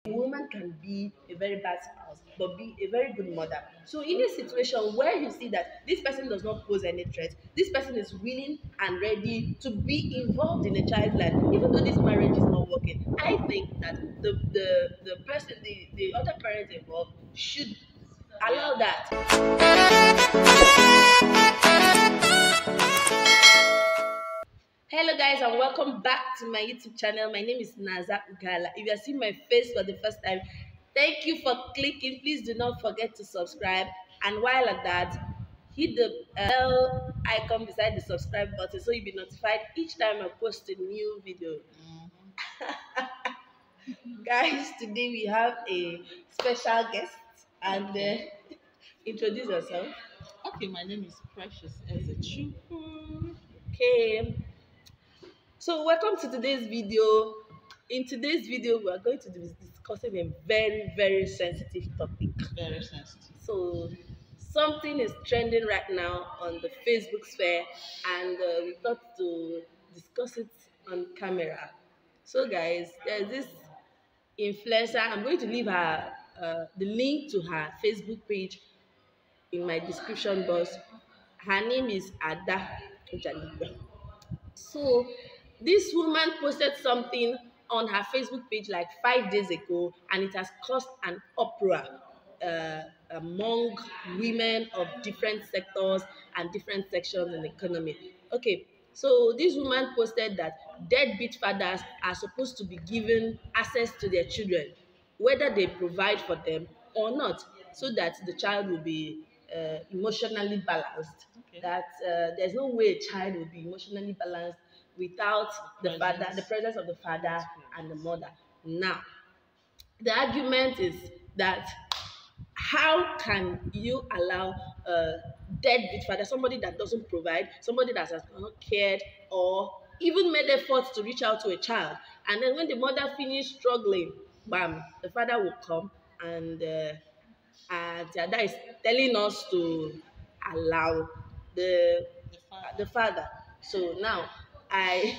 A woman can be a very bad spouse, but be a very good mother. So, in a situation where you see that this person does not pose any threat, this person is willing and ready to be involved in a child's life, even though this marriage is not working, I think that the person, the other parent involved, should allow that. Hello guys and welcome back to my YouTube channel. My name is Naza Ugala. If you are seeing my face for the first time, thank you for clicking. Please do not forget to subscribe, and while at that, hit the bell icon beside the subscribe button so you'll be notified each time I post a new video. Guys, today we have a special guest, and introduce yourself. Okay, my name is Precious Ezechuku. Okay, so welcome to today's video. In today's video, we are going to be discussing a very sensitive topic. Very sensitive. So something is trending right now on the Facebook sphere, and we thought to discuss it on camera. So guys, there's this influencer. I'm going to leave her the link to her Facebook page in my description box. Her name is Ada Ujalibe. So this woman posted something on her Facebook page like 5 days ago, and it has caused an uproar among women of different sectors and different sections in the economy. Okay, so this woman posted that deadbeat fathers are supposed to be given access to their children, whether they provide for them or not, so that the child will be emotionally balanced. Okay. That there's no way a child will be emotionally balanced without the presence of the father and the mother. Now, the argument is that how can you allow a deadbeat father, somebody that doesn't provide, somebody that has not cared or even made efforts to reach out to a child, and then when the mother finished struggling, bam, the father will come and Jada is telling us to allow the The the father. father. So now I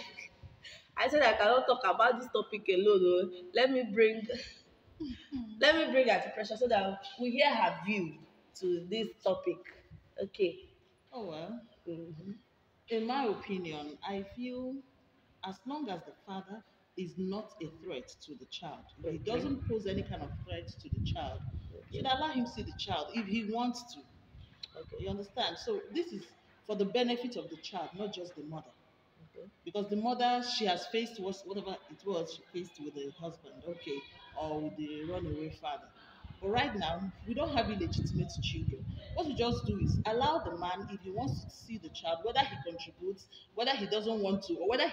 I said I cannot talk about this topic alone. Oh. Let me bring her to pressure so that we hear her view to this topic. Okay. Oh well. Mhm. In my opinion, I feel as long as the father is not a threat to the child, if he Okay. doesn't pose any kind of threat to the child, Okay. should allow him see the child if he wants to. Okay. You understand? So this is for the benefit of the child, not just the mother. Okay. Because the mother, she has faced whatever it was she faced with the husband, okay, or with the runaway father. But right now, we don't have illegitimate children. What we just do is allow the man, if he wants to see the child, whether he contributes, whether he doesn't want to, or whether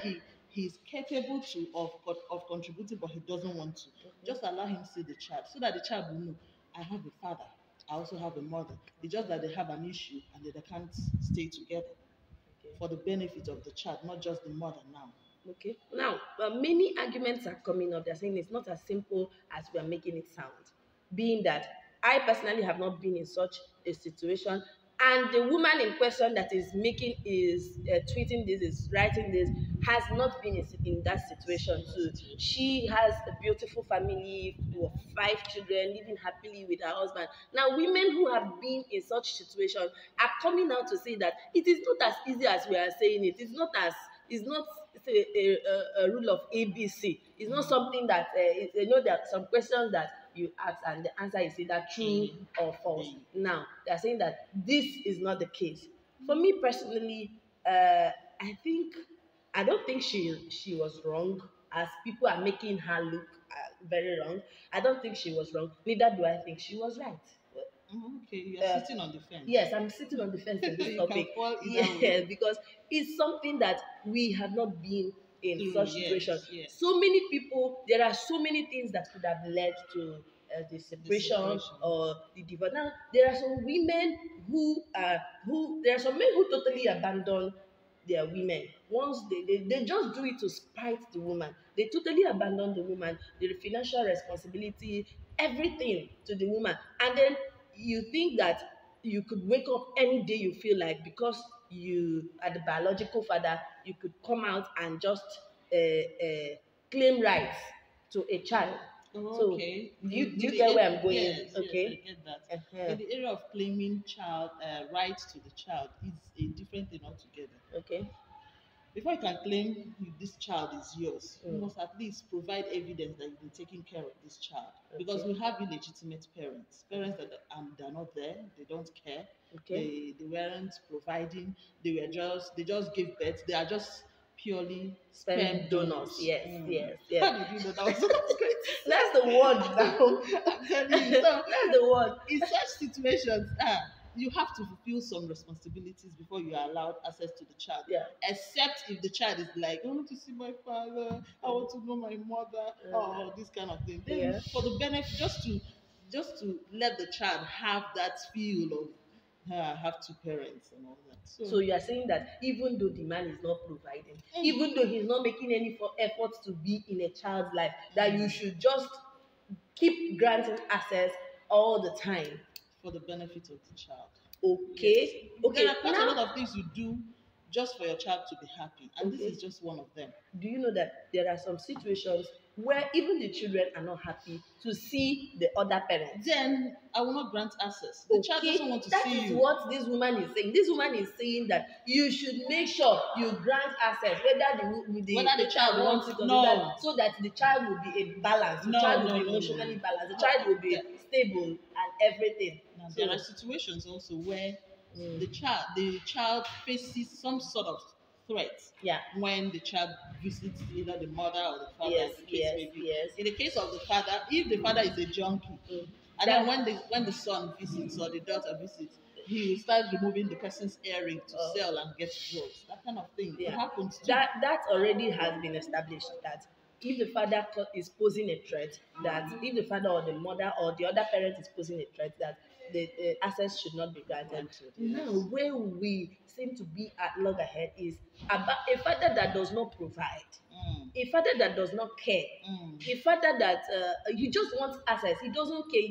he's capable to of contributing, but he doesn't want to. Just allow him see the child, so that the child will know, I have a father, I also have a mother. It's just that they have an issue and they can't stay together Okay. for the benefit of the child, not just the mother now. Okay. Now, many arguments are coming up. They're saying it's not as simple as we are making it sound. Being that I personally have not been in such a situation, and the woman in question that is making is tweeting this, is writing this, has not been in that situation too. She has a beautiful family with 5 children, living happily with her husband. Now, women who have been in such situation are coming out to say that it is not as easy as we are saying it. It's not a rule of ABC. It's not something that there are some questions that you ask and the answer is either true or false. Now they are saying that this is not the case. For me personally, I think I don't think she was wrong, as people are making her look very wrong. I don't think she was wrong. Neither do I think she was right. Okay, you're sitting on the fence. Yes, I'm sitting on the fence in this You can topic. fall either Yes, way. because it's something that we have not been in True, such yes, situations. yes. So many people, there are so many things that could have led to the separation separation. or the divorce. Now, there are some women there are some men who totally abandon their women. Once they just do it to spite the woman. They totally abandon the woman, the financial responsibility, everything to the woman. And then you think that you could wake up any day you feel like, because you are the biological father, you could come out and just claim rights to a child. Oh, So okay. do you get where I'm going? Yes, yes, I Okay. get that. Uh-huh. In the area of claiming child rights to the child is a different thing altogether. Okay. Before you can claim this child is yours, you Mm. must at least provide evidence that you've been taking care of this child. Because Okay. we have illegitimate parents, parents that they're not there, they don't care, Okay. they weren't providing, they just give birth, they are just purely Sperm sperm donors. donors. Yes. Mm. Yes. Yes. How did you know that was, that was going to say? That's the word now. I'm telling you. So That's the word. in such situations, you have to fulfill some responsibilities before you are allowed access to the child. Yeah. Except if the child is like, I want to see my father, I want to know my mother, or this kind of thing. Then Yeah. for the benefit, just to let the child have that feel of I have two parents and all that. So So you are saying that even though the man is not providing, mm, even though he's not making any effort to be in a child's life, that you should just keep granting access all the time. for the benefit of the child. Yes. Okay. There Okay. are quite a Now, lot of things you do just for your child to be happy, and this is okay. just one of them. Do you know that there are some situations where even the children are not happy to see the other parents? Then I will not grant access. The child doesn't Okay, want to that see is you. what this woman is saying. This woman is saying that you should make sure you grant access, whether Whether the the child child wants wants it or no, not, so that the child will be a balance, the no, child will no, be no, no, no. emotionally balanced, the But child will be there, stable and everything. now, there are So, situations also where mm, the child faces some sort of threat yeah, when the child visits either the mother or the father, yes, as the case yes, may be. yes. In the case of the father, if the father is a junkie, Mm. and then That when the son visits or the daughter visits, he will start removing the person's earring to uh, sell and get drugs. That kind of thing. It yeah, happens too. that already has been established that if the father is posing a threat, that if the father or the mother or the other parent is posing a threat, that the access should not be granted. Granted, Now, yes. where we seem to be at loggerhead is about a father that does not provide, Mm, a father that does not care, mm. a father that he just wants access. He doesn't care.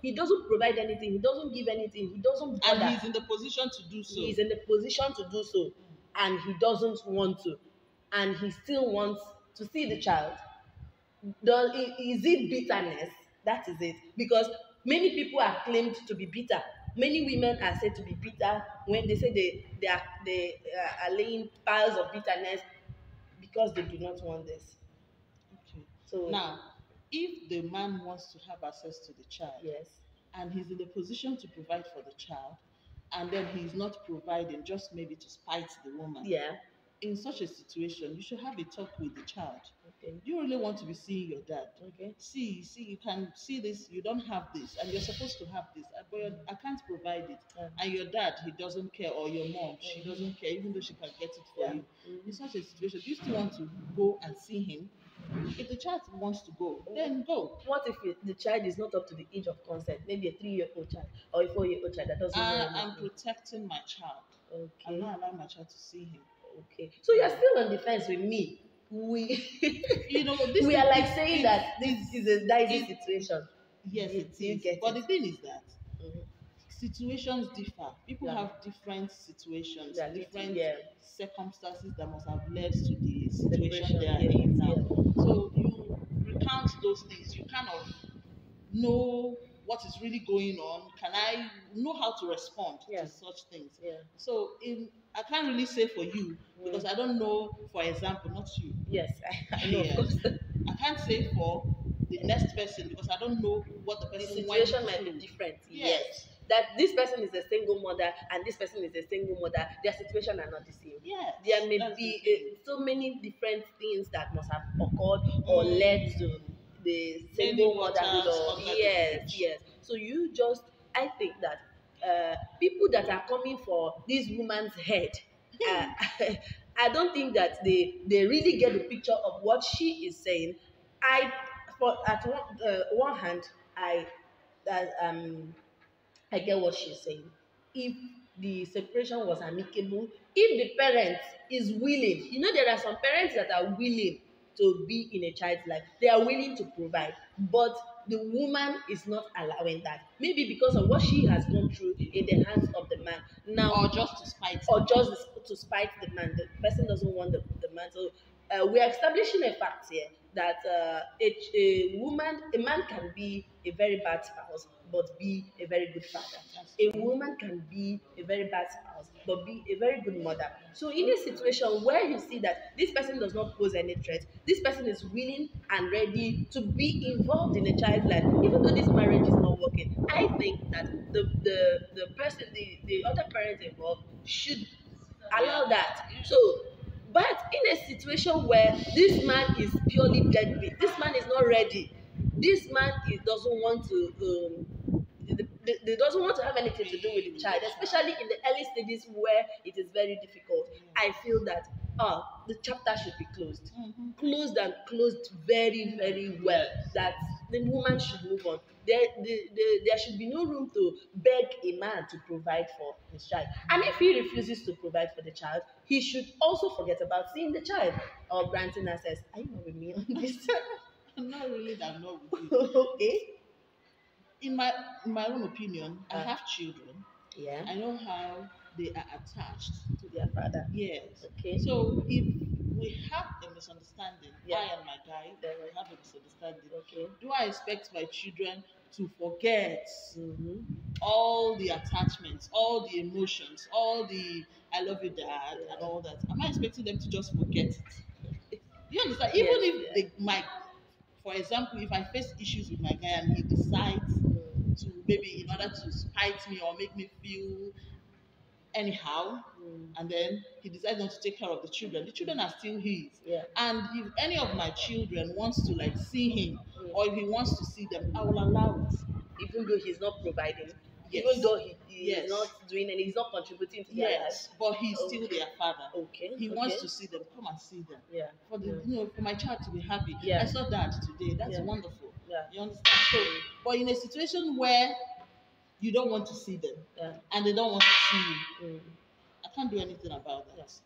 He doesn't provide anything. He doesn't give anything. He doesn't And bother. he's in the position to do He so. is in the position to do so, and he doesn't want to, and he still wants to see the child. Is it bitterness? That is it, because many people are claimed to be bitter. Many women are said to be bitter when they say they are laying piles of bitterness because they do not want this. Okay. So Now, if the man wants to have access to the child yes, and he's in the position to provide for the child, and then he's not providing just maybe to spite the woman, yeah, in such a situation, you should have a talk with the child. okay, You really want to be seeing your dad. okay, See, you can see this, you don't have this, and you're supposed to have this, but I can't provide it. yeah, And your dad, he doesn't care, or your mom, she doesn't care, even though she can get it for yeah. you. In Mhm. such a situation, do you still want to go and see him? If the child wants to go, then go. What if the child is not up to the age of consent? Maybe a 3-year-old child or a 4-year-old child that doesn't know I'm anything. protecting my child. I'm Okay, not allowing my child to see him. okay. So you're still on the fence with me. We You know, this we are like is saying that this is a dicey it, situation. yes, it Do you is. get But it? the thing is that Mhm. situations differ. People Yeah, have different situations, yeah, different yeah. circumstances that must have led to the situation Separation, they are yes, in now. yeah. So you recount those things. You kind of know what is really going on. Can I know how to respond to Yeah, such things? yeah. So in I can't really say for you because Mm. I don't know, for example, not you. Yes, I know, of Yes. course. I can't say for the next person because I don't know what the The person went situation might be through. different. Yes. Yes. That this person is a single mother and this person is a single mother, their situation are not the same. Yes. There may That's the be thing. so many different things that must have occurred or led Mm, to the many single motherhood. waters Or under the yes, bridge. yes. So I think that people that are coming for this woman's head, uh, I don't think that they really get the picture of what she is saying. I, for at one hand, I that I get what she's saying. If the separation was amicable, if the parent is willing, there are some parents that are willing to be in a child's life, they are willing to provide, but the woman is not allowing that. Maybe because of what she has gone through in the hands of the man. Now, Or just to spite the or man. just to spite the man. The person doesn't want the man. So we are establishing a fact here that a man can be a very bad spouse but be a very good father. A woman can be a very bad spouse but be a very good mother. So in a situation where you see that this person does not pose any threat, this person is willing and ready to be involved in a child's life, even though this marriage is not working, I think that the person, the other parent involved should allow that. So, but in a situation where this man is purely deadbeat, this man is not ready, this man doesn't want to they doesn't want to have anything to do with the child, especially in the early stages where it is very difficult. I feel that the chapter should be closed, closed and closed very, very well. That the woman should move on. There should be no room to beg a man to provide for his child. And if he refuses to provide for the child, he should also forget about seeing the child or granting access. Are you not with me on this? Not really that I'm not with you. Okay. In my own opinion, I have children. Yeah. I know how they are attached. To their father. Yes. Okay. So if we have a misunderstanding, Yeah. I and my guy, we have a misunderstanding. Okay. Do I expect my children to forget Mm-hmm. all the attachments, all the emotions, all the "I love you, Dad" and all that? Am I expecting them to just forget it? You understand? Even Yes, if they might, for example, if I face issues with my guy and he decides to, maybe in order to spite me or make me feel anyhow, and then he decides not to take care of the children are still his. Yeah. And if any of my children wants to like see him, or if he wants to see them, I will allow it. Even though he's not providing, Yes. even though he Yes. is not doing any, he's not contributing to their Yes, life. but he's Okay. still their father. Okay. He Okay. wants to see them. Come and see them. Yeah. For the for my child to be happy. Yeah. I saw that today. That's Yeah. wonderful. Yeah. You understand? So, but in a situation where you don't want to see them Yeah. and they don't want to see you, Mm. I can't do anything about that. Yes.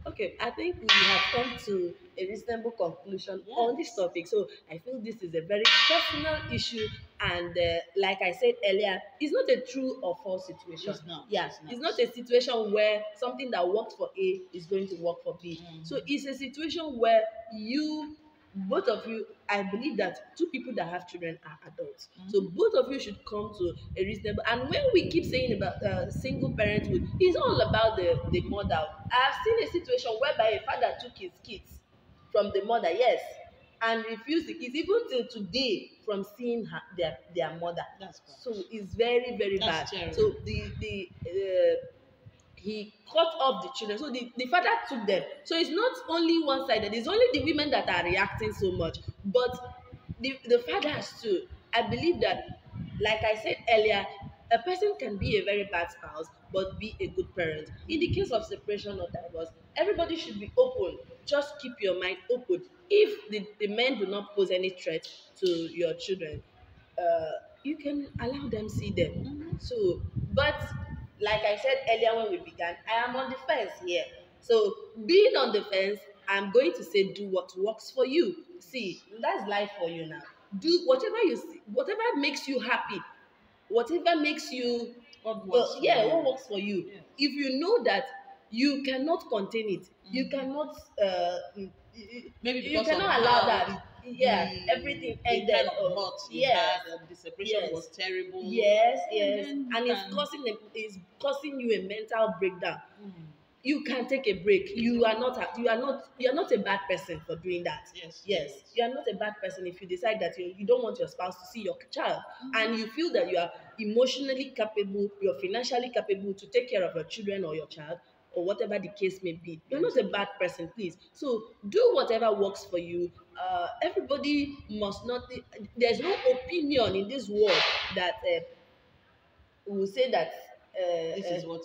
Okay, I think we have come to a reasonable conclusion on this topic. So I feel this is a very personal issue, and like I said earlier, it's not a true or false situation. It's not. Yeah, It's not. it's not a situation where something that worked for A is going to work for B. So it's a situation where both of you, I believe that two people that have children are adults. So both of you should come to a reasonable. And when we keep saying about single parenthood, it's all about the mother. I've seen a situation whereby a father took his kids from the mother, yes, and refused the kids even till today from seeing their mother. That's bad. So it's very, very That's bad. terrible. So he cut off the children. So the father took them. So it's not only one sided, it's only the women that are reacting so much. But the fathers too. I believe that, like I said earlier, a person can be a very bad spouse but be a good parent. In the case of separation or divorce, everybody should be open. Just keep your mind open. If the men do not pose any threat to your children, you can allow them see them. So, but like I said earlier when we began, I am on the fence here. So, being on the fence, I'm going to say do what works for you. See, that's life for you now. Do whatever you see, whatever makes you happy, whatever makes you What works for you. what works for you. Yeah. If you know that you cannot contain it, you cannot Maybe you because cannot of allow how that. Everything ended. kind of hurt you Yes. had, and the separation Yes. was terrible. Yes, And yes, then and you it's can- causing you a mental breakdown. You can take a break. You are not a bad person for doing that. Yes. You are not a bad person if you decide that you don't want your spouse to see your child, and you feel that you are emotionally capable, you're financially capable to take care of your children or your child, or whatever the case may be. You're not a bad person, please. So do whatever works for you. Everybody must not. There's no opinion in this world that will say that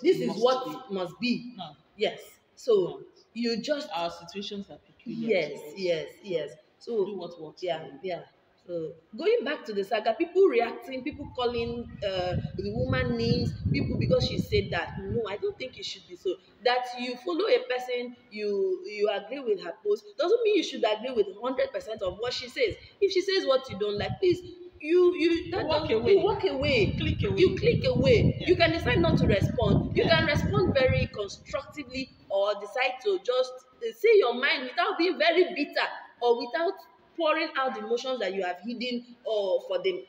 this is what must be. No. Yes. So No. you just Our situations are peculiar. yes, to us. yes. So Do what works yeah, for you. yeah. So going back to the saga, people reacting, people calling the woman names, people because she said that. No, I don't think it should be so. That you follow a person, you agree with her post, doesn't mean you should agree with 100% of what she says. If she says what you don't like, please you walk away. You walk away. Click away. You click away. Yeah. You can decide not to respond. You Yeah. can respond very constructively or decide to just say your mind without being very bitter. or without pouring out the emotions that you have hidden or for the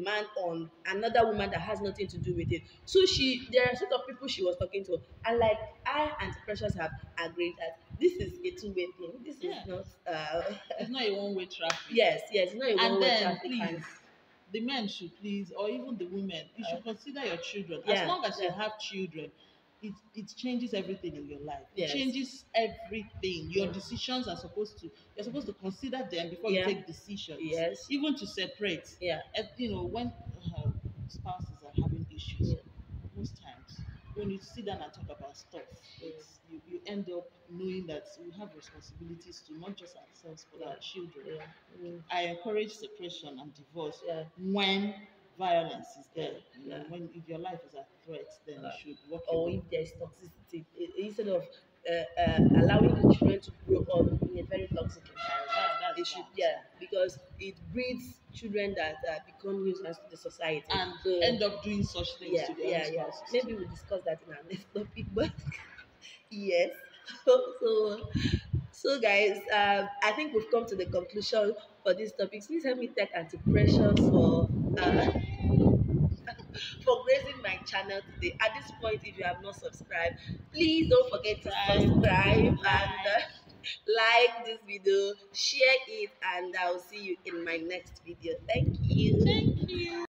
man on another woman that has nothing to do with it. So there are a set of people she was talking to, and like I and Precious have agreed that this is a two-way thing. This is Yeah. not It's not a one-way traffic. yes, it's not a And one-way then traffic. And please, the men should please, or even the women, you should consider your children. As yeah, long as you yeah, have children, it changes everything in your life. It yes, changes everything. Your mm, decisions are you're supposed to consider them before you yeah, take decisions, yes, even to separate. yeah, When spouses are having issues, yeah, most times when you sit down and talk about stuff, mm, you end up knowing that we have responsibilities to not just ourselves but yeah, our children. yeah, mm, I encourage separation and divorce yeah, when violence is yeah, there. yeah. When if your life is at threat, then you uh, should walk or away. if there is toxicity, instead of allowing the children to grow up in a very toxic environment, That's they should, bad. yeah, because it breeds children that become nuisance to the society. And So end up doing such things yeah, to their own yeah, yeah. spouses too. Maybe we'll discuss that in our next topic, but yes. So guys, I think we've come to the conclusion for this topic. Please help me thank Auntie Precious for gracing my channel today. At this point, if you have not subscribed, please don't forget to Subscribe, subscribe and like. like this video, share it, and I'll see you in my next video. Thank you. Thank you.